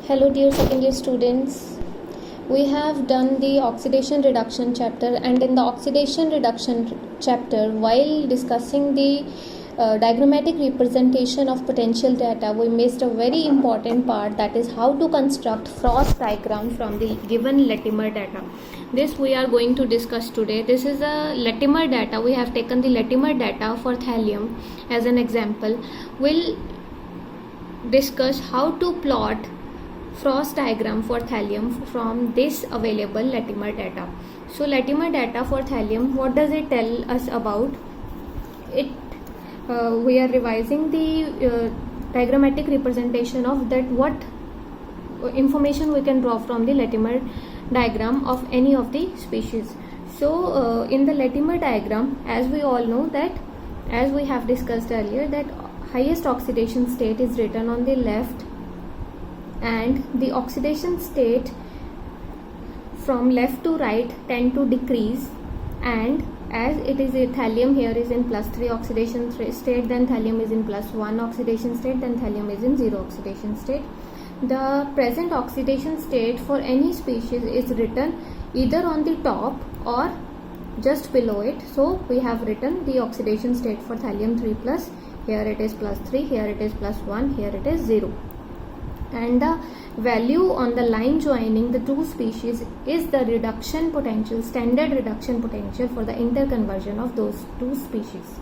Hello dear secondary students, we have done the oxidation reduction chapter, and in the oxidation reduction chapter, while discussing the diagrammatic representation of potential data, we missed a very important part, that is how to construct Frost diagram from the given Latimer data. This we are going to discuss today. This is a Latimer data. We have taken the Latimer data for thallium as an example. We'll discuss how to plot Frost diagram for thallium from this available Latimer data. So Latimer data for thallium, what does it tell us about it? We are revising the diagrammatic representation of that, what information we can draw from the Latimer diagram of any of the species. So in the Latimer diagram, as we all know that, as we have discussed earlier, that highest oxidation state is written on the left, and the oxidation state from left to right tend to decrease, and as it is a thallium here is in +3 oxidation state, then thallium is in +1 oxidation state, then thallium is in 0 oxidation state. The present oxidation state for any species is written either on the top or just below it. So we have written the oxidation state for thallium 3+, here it is +3, here it is +1, here it is 0. And the value on the line joining the two species is the reduction potential, standard reduction potential for the interconversion of those two species.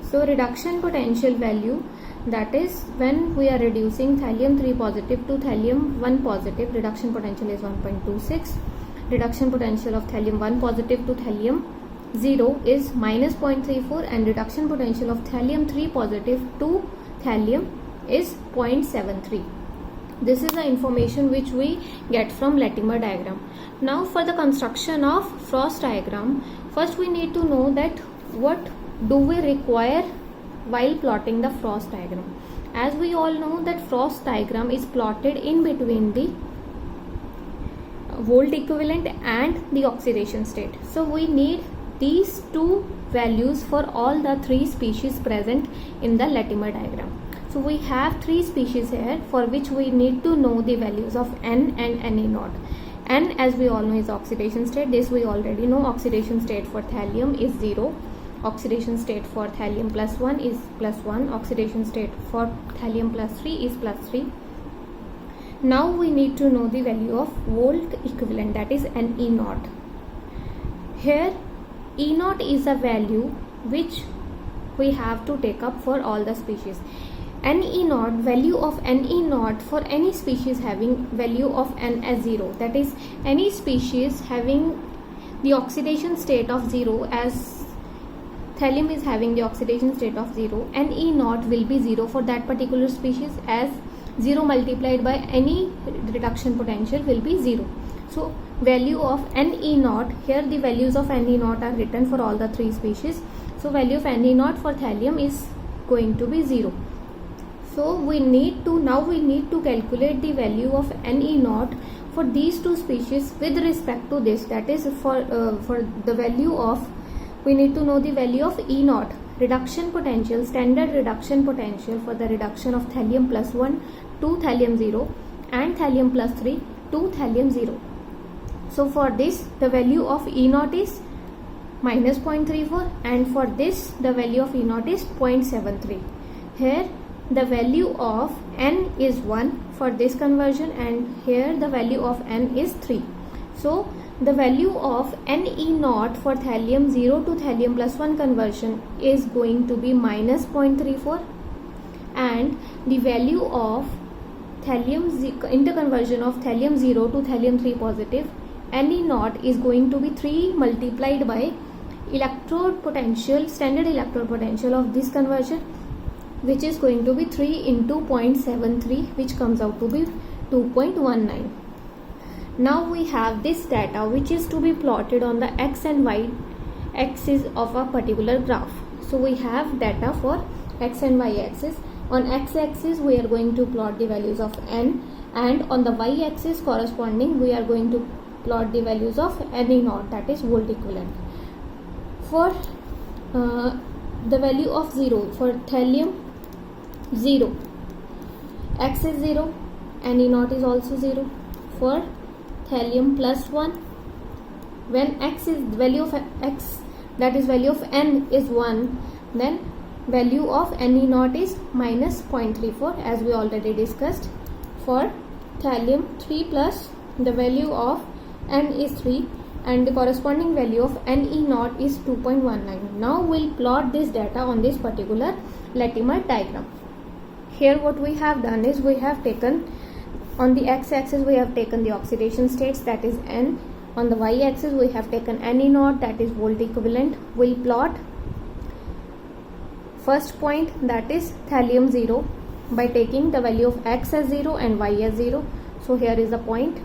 So reduction potential value, that is when we are reducing thallium 3 positive to thallium 1 positive, reduction potential is 1.26. Reduction potential of thallium 1 positive to thallium 0 is -0.34, and reduction potential of thallium 3 positive to thallium is 0.73. This is the information which we get from Latimer diagram. Now for the construction of Frost diagram, first we need to know that what do we require while plotting the Frost diagram. As we all know that Frost diagram is plotted in between the volt equivalent and the oxidation state. So we need these two values for all the three species present in the Latimer diagram. So we have three species here for which we need to know the values of N and Ne0. N, as we all know, is oxidation state. This we already know. Oxidation state for thallium is 0. Oxidation state for thallium +1 is +1. Oxidation state for thallium +3 is +3. Now we need to know the value of volt equivalent, that is Ne0. Here E0 is a value which we have to take up for all the species. Ne0, value of Ne0 for any species having value of N as 0, that is any species having the oxidation state of 0, as thallium is having the oxidation state of 0, Ne0 will be 0 for that particular species, as 0 multiplied by any reduction potential will be 0. So value of Ne0, here the values of Ne0 are written for all the three species. So value of Ne0 for thallium is going to be 0. So we need to calculate the value of Ne0 for these two species with respect to this, that is for the value of, we need to know the value of E0, reduction potential, standard reduction potential for the reduction of thallium +1 to thallium 0 and thallium +3 to thallium 0. So for this the value of E0 is -0.34, and for this the value of E0 is 0.73. Here the value of N is 1 for this conversion, and here the value of N is 3. So the value of Ne0 for thallium 0 to thallium +1 conversion is going to be -0.34, and the value of thallium interconversion of thallium 0 to thallium 3 positive, Ne0 is going to be 3 multiplied by electrode potential, standard electrode potential of this conversion, which is going to be 3 into 0.73, which comes out to be 2.19. Now we have this data which is to be plotted on the x and y axis of a particular graph. So we have data for x and y axis. On x axis we are going to plot the values of N, and on the y axis corresponding we are going to plot the values of Ne0, that is volt equivalent. For the value of 0 for thallium 0, x is 0, Ne naught is also 0. For thallium plus 1, when x is value of x, that is value of n is 1, then value of Ne naught is minus 0.34, as we already discussed. For thallium 3 plus, the value of n is 3 and the corresponding value of Ne naught is 2.19. Now we'll plot this data on this particular Latimer diagram. Here what we have done is we have taken on the x-axis we have taken the oxidation states, that is N. On the y-axis we have taken Ne naught, that is volt equivalent. We'll plot first point, that is thallium 0, by taking the value of x as 0 and y as 0. So here is the point.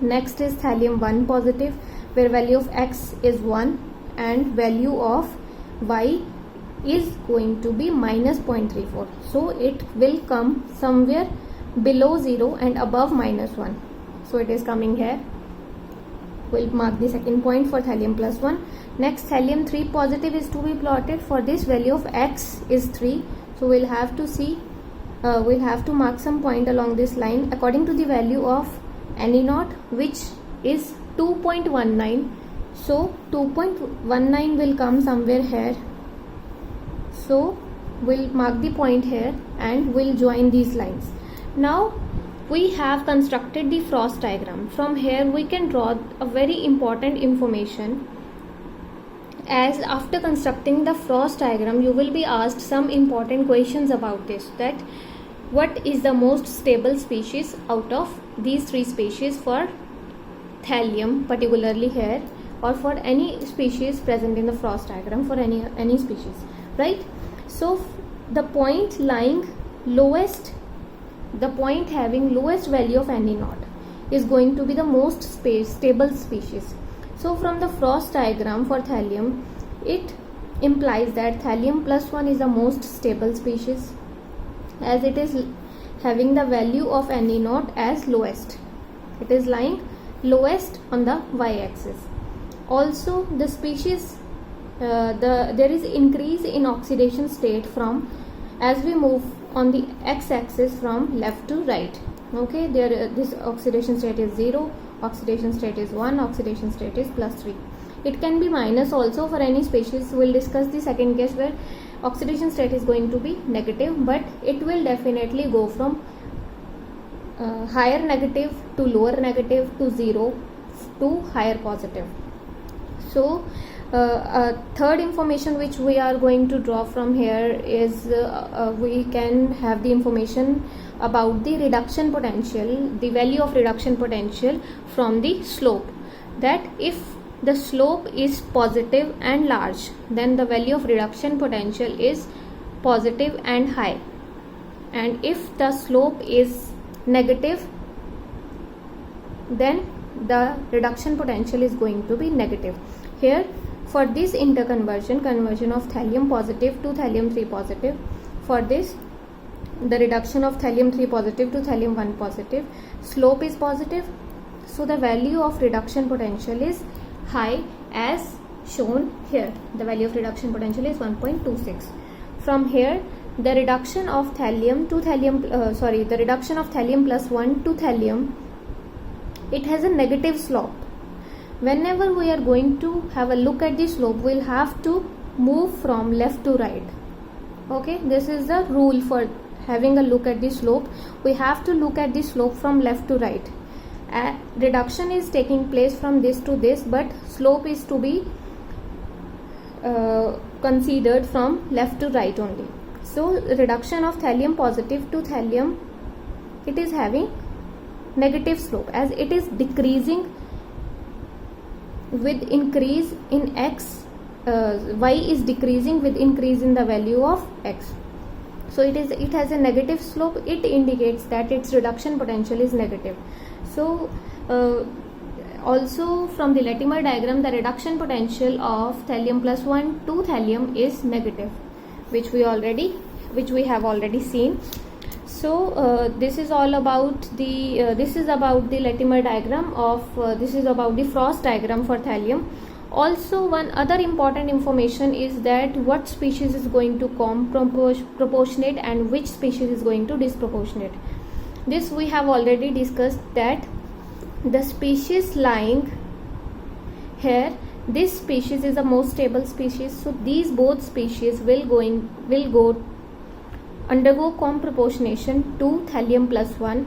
Next is thallium 1 positive, where value of x is 1 and value of y is going to be minus 0.34. So it will come somewhere below 0 and above minus 1. So it is coming here. We'll mark the second point for thallium plus 1. Next, thallium 3 positive is to be plotted. For this, value of x is 3. So we'll have to see, we'll have to mark some point along this line according to the value of Ne naught, which is 2.19. So 2.19 will come somewhere here. So we'll mark the point here and we'll join these lines. Now we have constructed the Frost diagram. From here we can draw a very important information, as after constructing the Frost diagram you will be asked some important questions about this, that what is the most stable species out of these three species for thallium particularly here, or for any species present in the Frost diagram, for any species, right? So the point lying lowest, the point having lowest value of Ne naught is going to be the most stable species. So from the Frost diagram for thallium, it implies that thallium plus 1 is the most stable species, as it is having the value of Ne naught as lowest. It is lying lowest on the y-axis. Also the species, there is increase in oxidation state from, as we move on the x-axis from left to right. Okay, there this oxidation state is 0, oxidation state is 1, oxidation state is plus 3. It can be minus also for any species. We'll discuss the second case where oxidation state is going to be negative, but it will definitely go from higher negative to lower negative to 0 to higher positive. So third information which we are going to draw from here is we can have the information about the reduction potential, the value of reduction potential from the slope, that if the slope is positive and large, then the value of reduction potential is positive and high, and if the slope is negative, then the reduction potential is going to be negative. Here for this interconversion, conversion of thallium positive to thallium 3 positive, for this the reduction of thallium 3 positive to thallium 1 positive, slope is positive, so the value of reduction potential is high as shown here. The value of reduction potential is 1.26. From here the reduction of thallium to thallium, the reduction of thallium plus 1 to thallium, it has a negative slope. Whenever we are going to have a look at the slope, we'll have to move from left to right. Okay, this is the rule for having a look at the slope. We have to look at the slope from left to right. Reduction is taking place from this to this, but slope is to be considered from left to right only. So reduction of thallium positive to thallium, it is having negative slope, as it is decreasing with increase in x, y is decreasing with increase in the value of x. So it has a negative slope. It indicates that its reduction potential is negative. So also from the Latimer diagram, the reduction potential of thallium plus 1 to thallium is negative, which we have already seen. So this is all about the this is about the Latimer diagram of this is about the Frost diagram for thallium. Also, one other important information is that what species is going to come proportionate and which species is going to disproportionate. This we have already discussed that the species lying here, this species is the most stable species, so these both species will undergo comproportionation to thallium plus 1.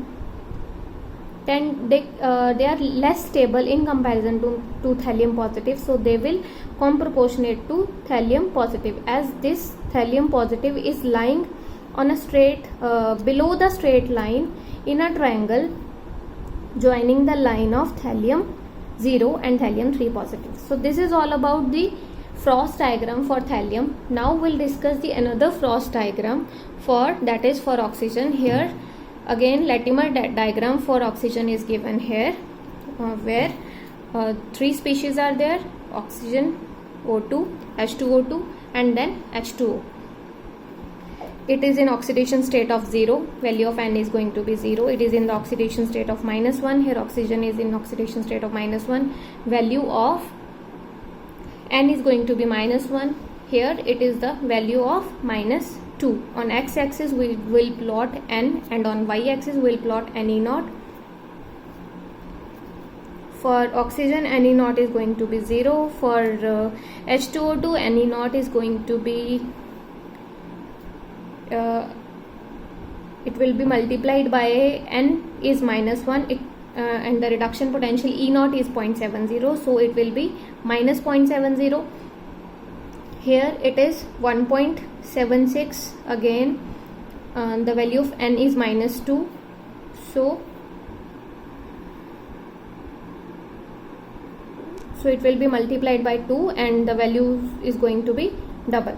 Then they are less stable in comparison to thallium positive, so they will comproportionate to thallium positive, as this thallium positive is lying on a straight below the straight line in a triangle joining the line of thallium 0 and thallium 3 positive. So this is all about the Frost diagram for thallium. Now we'll discuss the another Frost diagram that is for oxygen. Here again Latimer diagram for oxygen is given here, where three species are there: oxygen, O2, H2O2 and then H2O. It is in oxidation state of 0, value of N is going to be 0. It is in the oxidation state of -1, here oxygen is in oxidation state of -1, value of N is going to be -1. Here it is the value of -2. On x-axis we will plot N, and on y-axis we will plot Ne0. For oxygen, Ne0 is going to be 0. For H2O2, Ne0 is going to be it will be multiplied by N is -1, and the reduction potential E0 is 0.70, so it will be -0.70. Here it is 1.76. Again the value of N is -2, so it will be multiplied by 2 and the value is going to be double.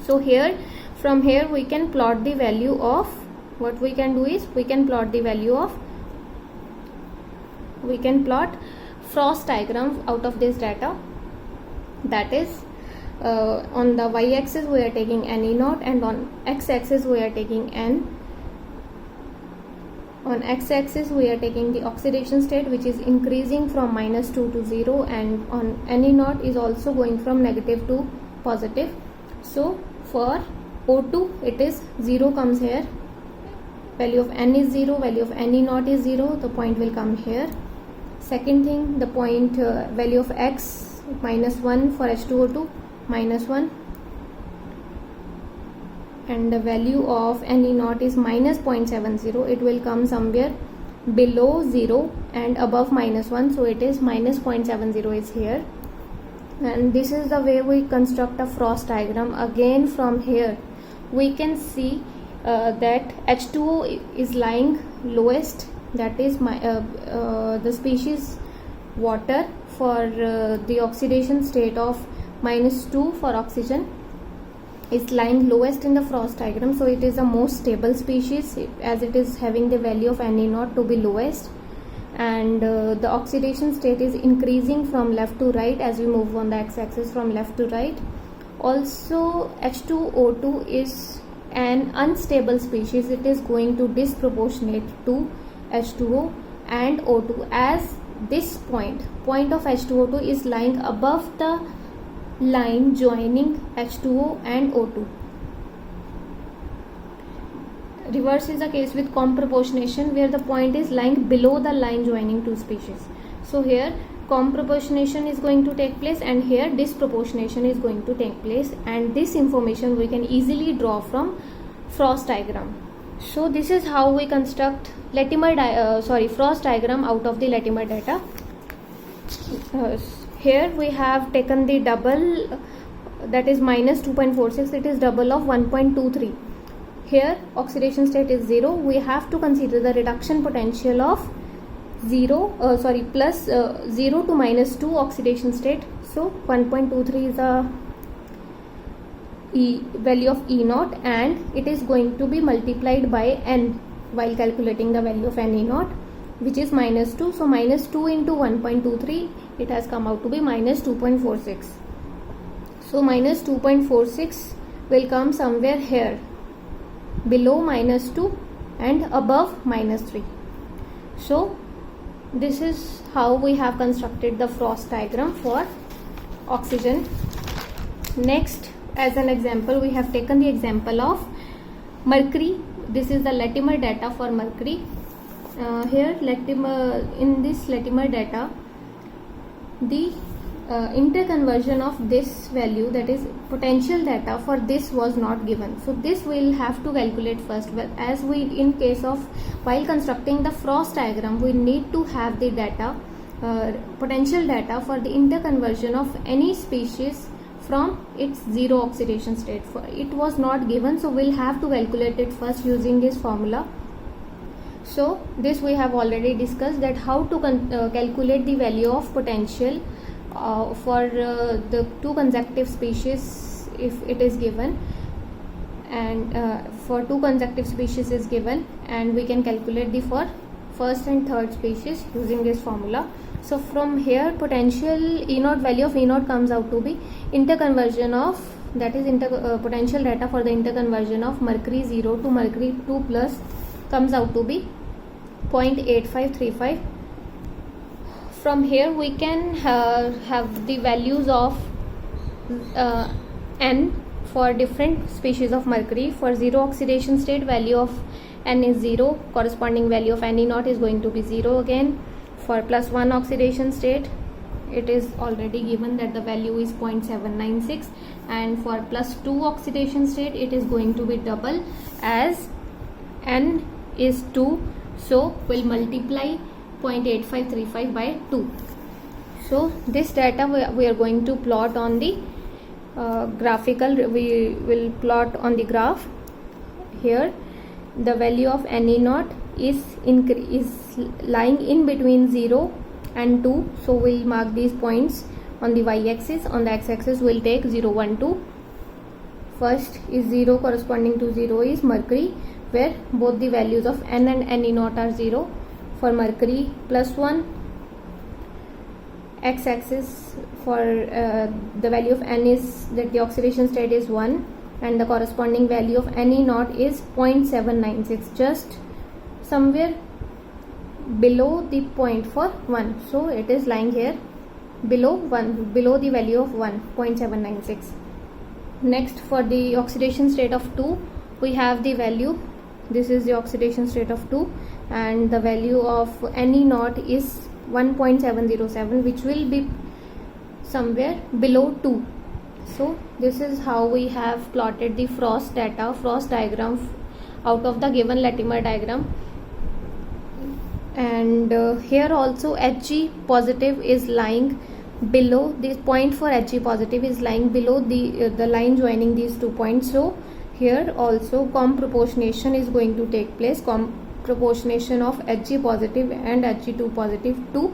So here, from here we can plot the value of, what we can do is we can plot the value of, we can plot Frost diagram out of this data. That is on the y-axis we are taking Ne0 and on x-axis we are taking N. On x-axis we are taking the oxidation state, which is increasing from -2 to 0, and on Ne0 is also going from negative to positive. So for O2 it is 0 comes here, value of N is 0, value of Ne0 is 0, the point will come here. Second thing, the point value of X -1 for H2O2, -1, and the value of Ne0 is -0.70. It will come somewhere below 0 and above -1, so it is -0.70 is here. And this is the way we construct a Frost diagram. Again from here we can see that H2O is lying lowest, that is the species water for the oxidation state of -2 for oxygen is lying lowest in the Frost diagram, so it is the most stable species as it is having the value of Ne0 to be lowest. And the oxidation state is increasing from left to right as we move on the x-axis from left to right. Also H2O2 is an unstable species, it is going to disproportionate to H2O and O2, as this point of H2O2 is lying above the line joining H2O and O2. Reverse is the case with comproportionation, where the point is lying below the line joining two species. So here comproportionation is going to take place and here disproportionation is going to take place, and this information we can easily draw from Frost diagram. So this is how we construct Frost diagram out of the Latimer data. Here we have taken the double, that is -2.46, it is double of 1.23. Here oxidation state is 0, we have to consider the reduction potential of 0 plus 0 to -2 oxidation state. So 1.23 is the value of E0, and it is going to be multiplied by N while calculating the value of Ne0, which is -2. So -2 into 1.23, it has come out to be -2.46. So -2.46 will come somewhere here below -2 and above -3. So this is how we have constructed the Frost diagram for oxygen. Next, as an example, we have taken the example of mercury. This is the Latimer data for mercury. Here Latimer, in this Latimer data, the interconversion of this value, that is potential data for this, was not given. So this we'll have to calculate first. But as we, in case of while constructing the Frost diagram, we need to have the data, potential data for the interconversion of any species from its zero oxidation state. It was not given, so we'll have to calculate it first using this formula. So this we have already discussed, that how to calculate the value of potential for the two consecutive species if it is given, and for two consecutive species is given, and we can calculate the for first and third species using this formula. So from here, potential E naught, value of E naught comes out to be interconversion of, that is potential data for the interconversion of mercury 0 to mercury 2 plus comes out to be 0.8535. From here we can have the values of N for different species of mercury. For zero oxidation state, value of N is 0, corresponding value of Ne naught is going to be 0 again. For +1 oxidation state, it is already given that the value is 0.796, and for +2 oxidation state, it is going to be double, as N is 2, so we'll multiply 0.8535 by 2. So this data we are going to plot on the graphical, we will plot on the graph. Here the value of Ne naught is lying in between 0 and 2, so we'll mark these points on the y-axis. On the x-axis we'll take 0, 1, 2. First is 0, corresponding to 0 is mercury, where both the values of N and Ne naught are 0. For mercury +1, x-axis for the value of N is that the oxidation state is 1, and the corresponding value of Ne naught is 0.796, just somewhere below the point for 1, so it is lying here below 1, below the value of 1.796. Next, for the oxidation state of 2, we have the value, this is the oxidation state of 2, and the value of Ne naught is 1.707, which will be somewhere below 2. So this is how we have plotted the Frost data, Frost diagram out of the given Latimer diagram. And here also Hg positive is lying below, this point for Hg positive is lying below the line joining these 2 points. So here also com proportionation is going to take place, com proportionation of Hg positive and Hg2 positive to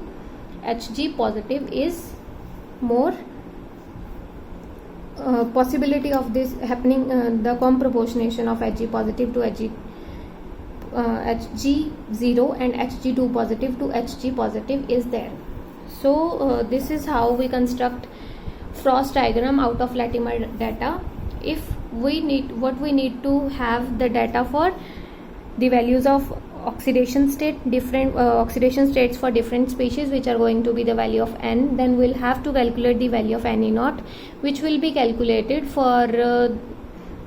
Hg positive is more possibility of this happening, the com proportionation of Hg positive to Hg0 and Hg2 positive to Hg positive is there. So this is how we construct Frost diagram out of Latimer data. If we need, what we need to have the data for the values of oxidation state, different oxidation states for different species, which are going to be the value of N, then we'll have to calculate the value of Ne naught, which will be calculated for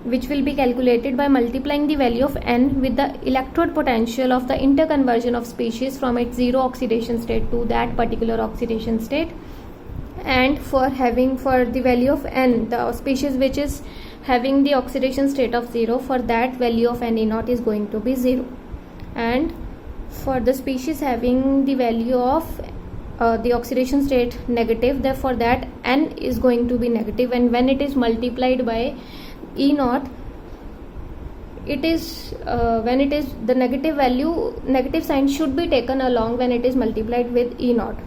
which will be calculated by multiplying the value of N with the electrode potential of the interconversion of species from its zero oxidation state to that particular oxidation state. And for the value of N, the species which is having the oxidation state of 0, for that value of Ne naught is going to be 0. And for the species having the value of the oxidation state negative, therefore that N is going to be negative, and when it is multiplied by E naught, it is when it is the negative value, negative sign should be taken along when it is multiplied with E naught.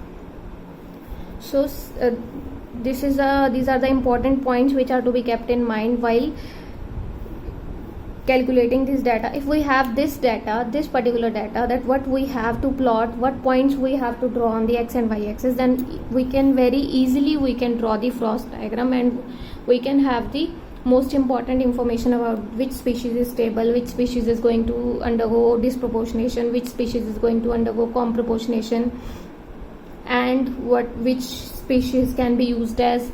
So these are the important points which are to be kept in mind while calculating this data. If we have this data, this particular data, that what we have to plot, what points we have to draw on the x and y axis, then we can very easily draw the Frost diagram, and we can have the most important information about which species is stable, which species is going to undergo disproportionation, which species is going to undergo com proportionation, and which species can be used as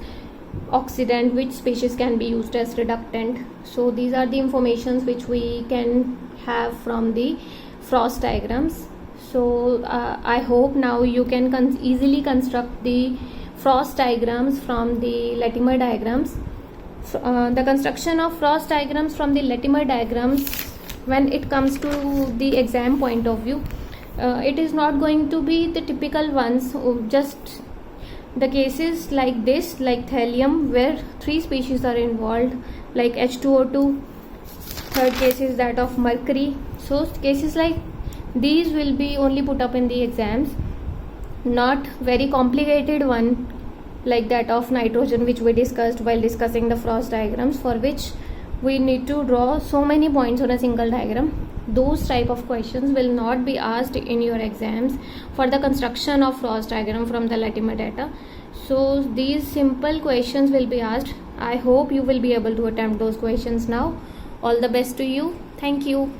oxidant, which species can be used as reductant. So these are the informations which we can have from the frost diagrams. So I hope now you can easily construct the frost diagrams from the Latimer diagrams. The construction of frost diagrams from the Latimer diagrams, when it comes to the exam point of view, it is not going to be the typical ones, just the cases like this, like thallium, where 3 species are involved, like H2O2. Third case is that of mercury. So cases like these will be only put up in the exams, not very complicated one like that of nitrogen, which we discussed while discussing the frost diagrams, for which we need to draw so many points on a single diagram. Those type of questions will not be asked in your exams for the construction of frost diagram from the Latimer data. So these simple questions will be asked. I hope you will be able to attempt those questions now. All the best to you. Thank you.